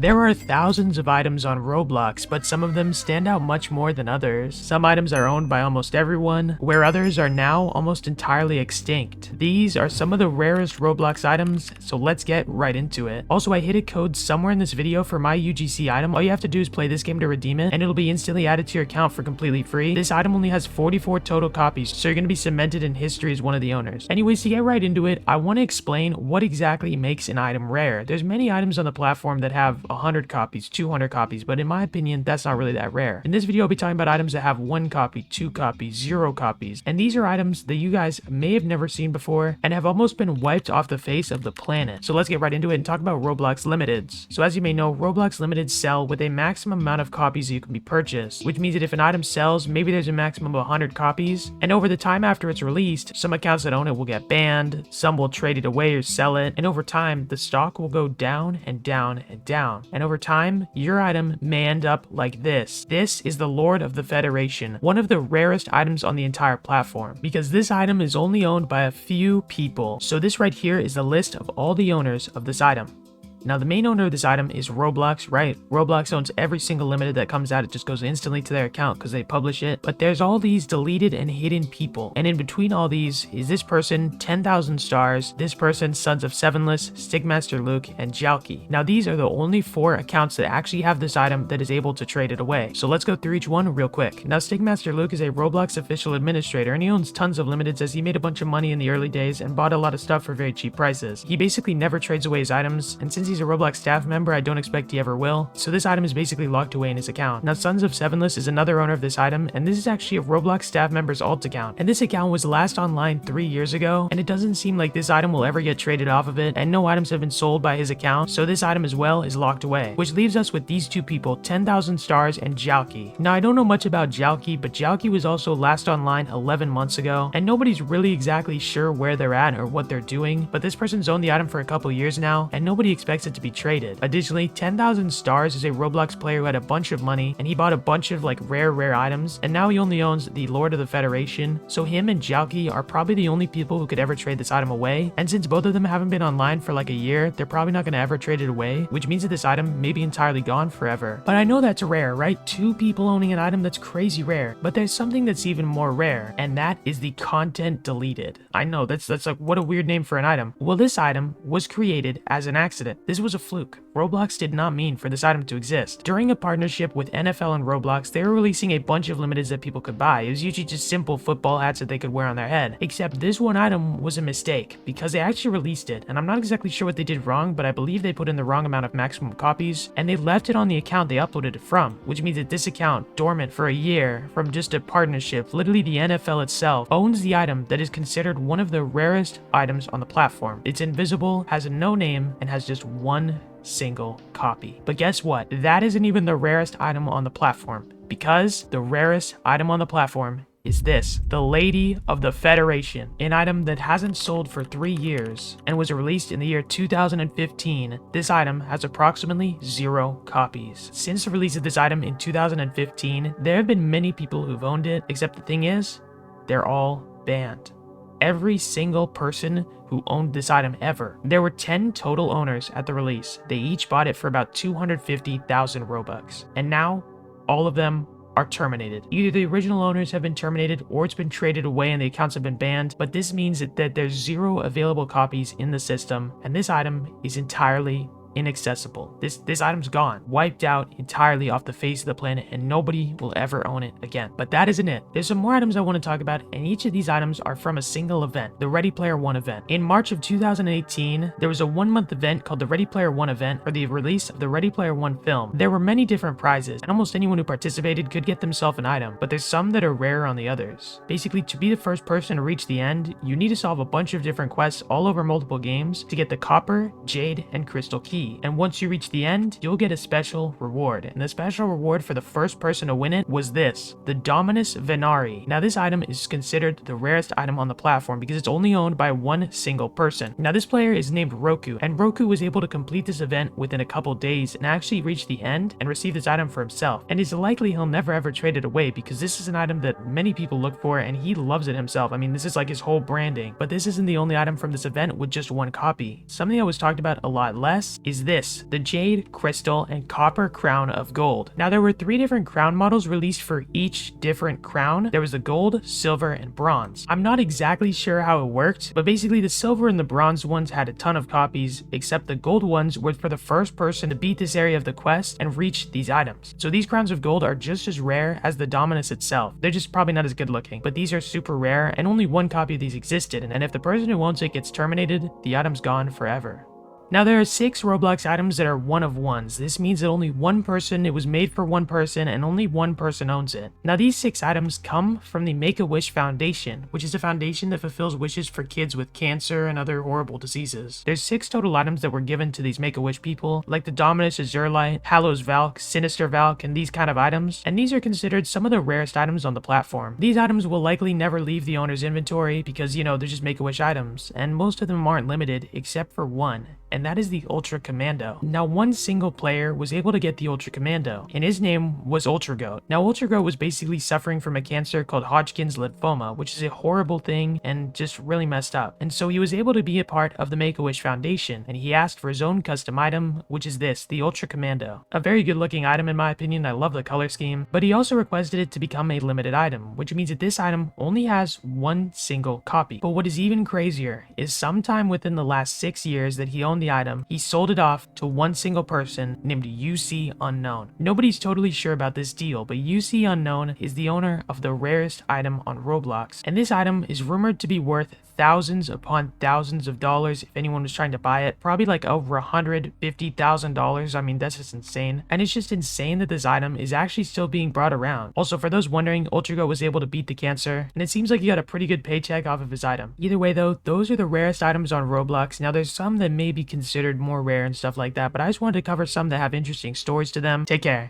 There are thousands of items on Roblox, but some of them stand out much more than others. Some items are owned by almost everyone, where others are now almost entirely extinct. These are some of the rarest Roblox items, so let's get right into it. Also, I hid a code somewhere in this video for my UGC item. All you have to do is play this game to redeem it, and it'll be instantly added to your account for completely free. This item only has 44 total copies, so you're going to be cemented in history as one of the owners. Anyways, to get right into it, I want to explain what exactly makes an item rare. There's many items on the platform that have 100 copies, 200 copies, but in my opinion, that's not really that rare. In this video, I'll be talking about items that have 1 copy, 2 copies, 0 copies, and these are items that you guys may have never seen before and have almost been wiped off the face of the planet. So let's get right into it and talk about Roblox Limiteds. So as you may know, Roblox Limiteds sell with a maximum amount of copies that you can be purchased, which means that if an item sells, maybe there's a maximum of 100 copies, and over the time after it's released, some accounts that own it will get banned, some will trade it away or sell it, and over time, the stock will go down and down and down. And over time, your item may end up like this. This is the Lord of the Federation, one of the rarest items on the entire platform, because this item is only owned by a few people. So this right here is the list of all the owners of this item. Now, the main owner of this item is Roblox, right? Roblox owns every single limited that comes out. It just goes instantly to their account because they publish it. But there's all these deleted and hidden people. And in between all these is this person, 10,000 stars, this person, Sons of Sevenless, Stigmaster Luke, and Jalki. Now, these are the only 4 accounts that actually have this item that is able to trade it away. So let's go through each one real quick. Now, Stigmaster Luke is a Roblox official administrator, and he owns tons of limiteds as he made a bunch of money in the early days and bought a lot of stuff for very cheap prices. He basically never trades away his items, and since he's a Roblox staff member, I don't expect he ever will, so this item is basically locked away in his account. Now, Sons of Sevenless is another owner of this item, and this is actually a Roblox staff member's alt account, and this account was last online 3 years ago, and it doesn't seem like this item will ever get traded off of it, and no items have been sold by his account, so this item as well is locked away, which leaves us with these 2 people, 10,000 stars and Jalki. Now, I don't know much about Jalki, but Jalki was also last online 11 months ago, and nobody's really exactly sure where they're at or what they're doing, but this person's owned the item for a couple years now, and nobody expects it to be traded. Additionally, 10,000 stars is a Roblox player who had a bunch of money, and he bought a bunch of like rare items, and now he only owns the Lord of the Federation, so him and Jalki are probably the only people who could ever trade this item away, and since both of them haven't been online for like a year, they're probably not going to ever trade it away, which means that this item may be entirely gone forever. But I know that's rare, right? 2 people owning an item, that's crazy rare, but there's something that's even more rare, and that is the content deleted. I know, that's like, what a weird name for an item. Well, this item was created as an accident. This was a fluke. Roblox did not mean for this item to exist. During a partnership with NFL and Roblox, they were releasing a bunch of limiteds that people could buy. It was usually just simple football hats that they could wear on their head. Except this one item was a mistake, because they actually released it, and I'm not exactly sure what they did wrong, but I believe they put in the wrong amount of maximum copies, and they left it on the account they uploaded it from, which means that this account, dormant for a year, from just a partnership, literally the NFL itself, owns the item that is considered one of the rarest items on the platform. It's invisible, has no name, and has just 1 single copy. But guess what? That isn't even the rarest item on the platform, because the rarest item on the platform is this, the Lady of the Federation, an item that hasn't sold for 3 years and was released in the year 2015. This item has approximately 0 copies. Since the release of this item in 2015, there have been many people who've owned it, except the thing is, they're all banned. Every single person who owned this item ever. There were 10 total owners at the release. They each bought it for about 250,000 Robux. And now, all of them are terminated. Either the original owners have been terminated or it's been traded away and the accounts have been banned, but this means that there's 0 available copies in the system, and this item is entirely inaccessible. This item's gone, wiped out entirely off the face of the planet, and nobody will ever own it again. But that isn't it. There's some more items I want to talk about, and each of these items are from a single event, the Ready Player One event. In March of 2018, there was a 1-month event called the Ready Player One event for the release of the Ready Player One film. There were many different prizes, and almost anyone who participated could get themselves an item, but there's some that are rarer on the others. Basically, to be the first person to reach the end, you need to solve a bunch of different quests all over multiple games to get the Copper, Jade, and Crystal Key. And once you reach the end, you'll get a special reward. And the special reward for the first person to win it was this, the Dominus Venari. Now, this item is considered the rarest item on the platform because it's only owned by 1 single person. Now, this player is named Roku, and Roku was able to complete this event within a couple days and actually reach the end and receive this item for himself. And it's likely he'll never ever trade it away because this is an item that many people look for and he loves it himself. I mean, this is like his whole branding. But this isn't the only item from this event with just 1 copy. Something that was talked about a lot less is this, the Jade, Crystal, and Copper Crown of Gold. Now there were 3 different crown models released for each different crown. There was the gold, silver, and bronze. I'm not exactly sure how it worked, but basically the silver and the bronze ones had a ton of copies, except the gold ones were for the first person to beat this area of the quest and reach these items. So these crowns of gold are just as rare as the Dominus itself. They're just probably not as good looking, but these are super rare and only 1 copy of these existed, and if the person who owns it gets terminated, the item's gone forever. Now there are 6 Roblox items that are one of ones. This means that only one person, it was made for one person, and only one person owns it. Now these 6 items come from the Make-A-Wish Foundation, which is a foundation that fulfills wishes for kids with cancer and other horrible diseases. There's 6 total items that were given to these Make-A-Wish people, like the Dominus Azurelight, Hallows Valk, Sinister Valk, and these kind of items, and these are considered some of the rarest items on the platform. These items will likely never leave the owner's inventory because, you know, they're just Make-A-Wish items, and most of them aren't limited except for one, and that is the Ultra Commando. Now one single player was able to get the Ultra Commando, and his name was Ultra Goat. Now Ultra Goat was basically suffering from a cancer called Hodgkin's lymphoma, which is a horrible thing and just really messed up. And so he was able to be a part of the Make-A-Wish Foundation, and he asked for his own custom item, which is this, the Ultra Commando. A very good looking item in my opinion, I love the color scheme, but he also requested it to become a limited item, which means that this item only has one single copy. But what is even crazier is sometime within the last 6 years that he owned the item, he sold it off to one single person named UC Unknown. Nobody's totally sure about this deal, but UC Unknown is the owner of the rarest item on Roblox, and this item is rumored to be worth thousands upon thousands of dollars if anyone was trying to buy it. Probably like over $150,000. I mean, that's just insane. And it's just insane that this item is actually still being brought around. Also, for those wondering, Ultra Goat was able to beat the cancer, and it seems like he got a pretty good paycheck off of his item. Either way though, those are the rarest items on Roblox. Now there's some that may be considered more rare and stuff like that, but I just wanted to cover some that have interesting stories to them. Take care.